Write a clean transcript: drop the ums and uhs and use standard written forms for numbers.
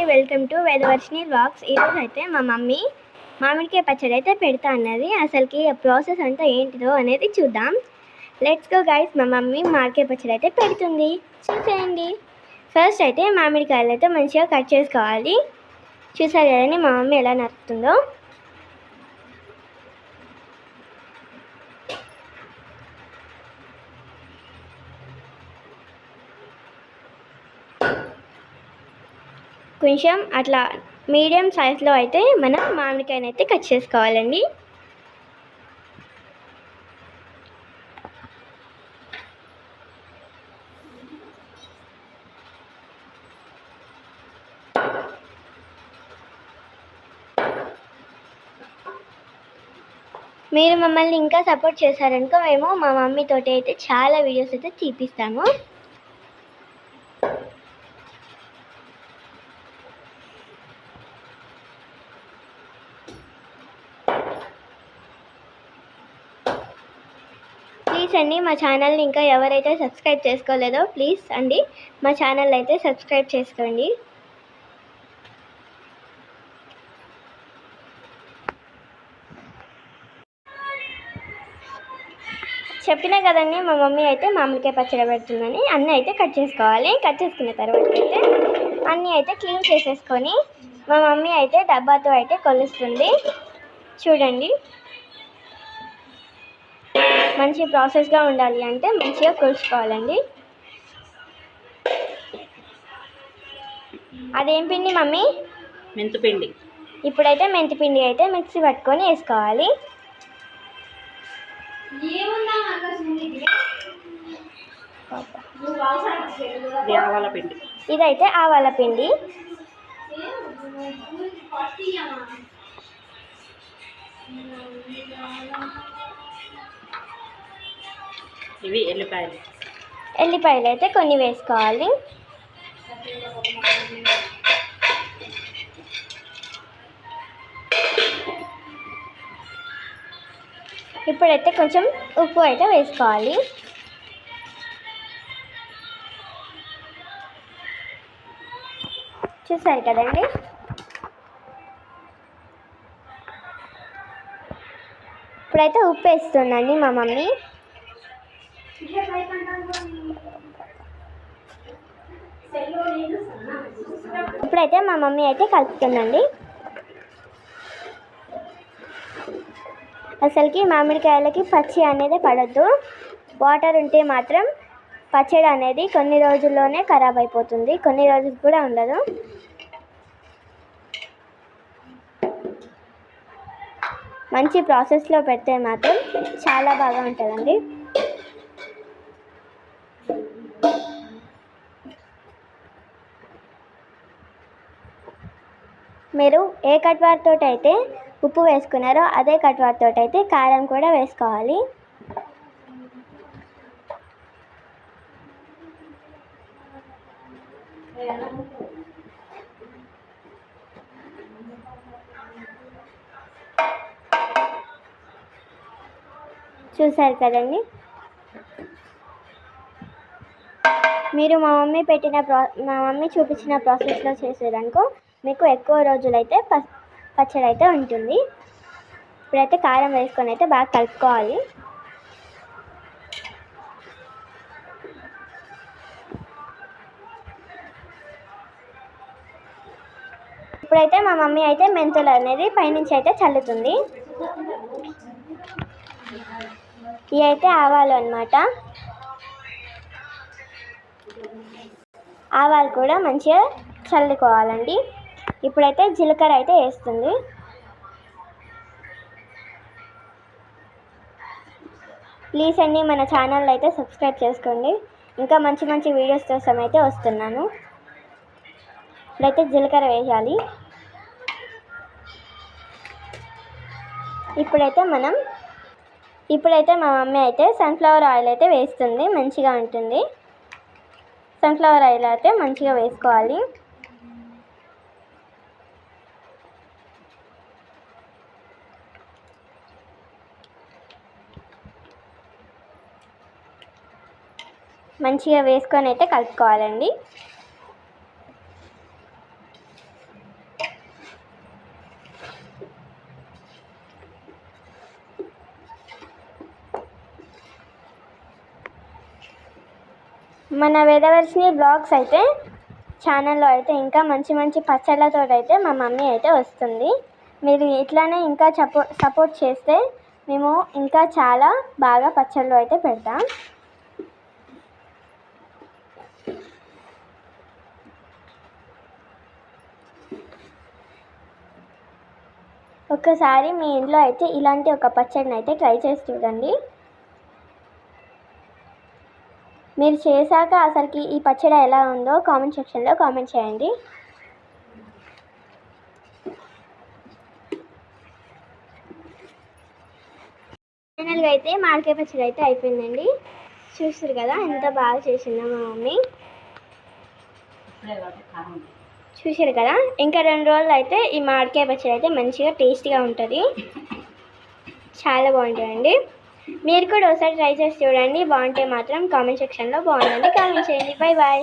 Welcome to వేదవర్షిని vlogs. ఈరోజు అయితే మా మమ్మీ మామిడికాయ పచ్చడి అయితే పెడతా అన్నది. అసలుకి ఆ ప్రాసెస్ అంతా ఏంటిదో అనేది చూద్దాం. Let's go guys. మా మమ్మీ మామిడికాయ పచ్చడి అయితే పెడుతుంది, చూసేయండి. ఫస్ట్ అయితే మామిడికాయలు అయితే మంచిగా కట్ చేసుకోవాలి. చూసారు కదండి మా మమ్మీ ఎలా నరుకుతుందో. కొంచెం అట్లా మీడియం సైజులో అయితే మనం మామిడికాయని అయితే కట్ చేసుకోవాలండి. మీరు మమ్మల్ని ఇంకా సపోర్ట్ చేశారనుకో మేము మా మమ్మీతోటి అయితే చాలా వీడియోస్ అయితే తీపిస్తాము. ప్లీజ్ అండి మా ఛానల్ని ఇంకా ఎవరైతే సబ్స్క్రైబ్ చేసుకోలేదో ప్లీజ్ అండి మా ఛానల్ అయితే సబ్స్క్రైబ్ చేసుకోండి. చెప్పినా కదండి మా మమ్మీ అయితే మామిడికాయ పచ్చడి పెడుతుందని. అన్నీ అయితే కట్ చేసుకోవాలి. కట్ చేసుకున్న తర్వాత అయితే అన్నీ అయితే క్లీన్ చేసేసుకొని మా మమ్మీ అయితే డబ్బాతో అయితే కొలుస్తుంది. చూడండి, మంచి ప్రాసెస్గా ఉండాలి అంటే మంచిగా కొలుచుకోవాలండి. అదేం పిండి మమ్మీ? మెంతిపిండి. ఇప్పుడైతే మెంతిపిండి అయితే మిక్సీ పట్టుకొని వేసుకోవాలి. ఆవాల పిండి. ఇదైతే ఆవాల పిండి. ఇవి ఎల్లిపాయలు. ఎల్లిపాయలు అయితే కొన్ని వేసుకోవాలి. ఇప్పుడైతే కొంచెం ఉప్పు అయితే వేసుకోవాలి. చూసారు కదండి. ఇప్పుడైతే ఉప్పు వేస్తుందండి మా మమ్మీ. ఇప్పుడైతే మా మమ్మీ అయితే కలుపుతుందండి. అసలుకి మామిడికాయలకి పచ్చి అనేది పడద్దు. వాటర్ ఉంటే మాత్రం పచ్చడి అనేది కొన్ని రోజుల్లోనే ఖరాబ్ అయిపోతుంది, కొన్ని రోజులు కూడా ఉండదు. మంచి ప్రాసెస్లో పెడితే మాత్రం చాలా బాగా ఉంటుందండి. మీరు ఏ కట్వార్తో అయితే ఉప్పు వేసుకున్నారో అదే కట్వార్తో అయితే కారం కూడా వేసుకోవాలి. చూసారు కదండి. మీరు మా మమ్మీ చూపించిన ప్రాసెస్లో చేసేదనుకో మీకు ఎక్కువ రోజులైతే పచ్చడి అయితే ఉంటుంది. ఇప్పుడైతే కారం వేసుకొని అయితే బాగా కలుపుకోవాలి. ఇప్పుడైతే మా మమ్మీ అయితే మెంతులు అనేది పైనుంచి అయితే చల్లుతుంది. ఇవి అయితే ఆవాలు అన్నమాట. ఆవాలు కూడా మంచిగా చల్లుకోవాలండి. ఇప్పుడైతే జీలకర్ర అయితే వేస్తుంది. ప్లీజ్ అండి మన ఛానల్ అయితే సబ్స్క్రైబ్ చేసుకోండి. ఇంకా మంచి మంచి వీడియోస్ కోసం అయితే వస్తున్నాను. ఇప్పుడైతే జీలకర్ర వేయాలి. ఇప్పుడైతే మా మమ్మీ అయితే సన్ఫ్లవర్ ఆయిల్ అయితే వేస్తుంది. మంచిగా ఉంటుంది. సన్ఫ్లవర్ ఆయిల్ అయితే మంచిగా వేసుకోవాలి. మంచిగా వేసుకొని అయితే కలుపుకోవాలండి. మన వేదవర్షిని బ్లాగ్స్ అయితే ఛానల్లో అయితే ఇంకా మంచి మంచి పచ్చళ్ళతో అయితే మా మమ్మీ అయితే వస్తుంది. మీరు ఇట్లానే ఇంకా సపోర్ట్ చేస్తే మేము ఇంకా చాలా బాగా పచ్చళ్ళు అయితే పెడతాం. ఒక్కసారి మీ ఇంట్లో అయితే ఇలాంటి ఒక పచ్చడిని అయితే ట్రై చేసి చూడండి. మీరు చేశాక అసలుకి ఈ పచ్చడి ఎలా ఉందో కామెంట్ సెక్షన్లో కామెంట్ చేయండి. ఫైనల్గా అయితే మామిడికాయ పచ్చడి అయితే అయిపోయిందండి. చూస్తారు కదా ఎంత బాగా చేసిందో మా మమ్మీ. చూసారు కదా, ఇంకా 2 రోజులు అయితే ఈ మామిడికాయ పచ్చడి అయితే మంచిగా టేస్టీగా ఉంటుంది. చాలా బాగుంటుందండి. మీరు కూడా ఒకసారి ట్రై చేసి చూడండి. బాగుంటే మాత్రం కామెంట్ సెక్షన్లో బాగుందండి కామెంట్ చేయండి. Bye bye.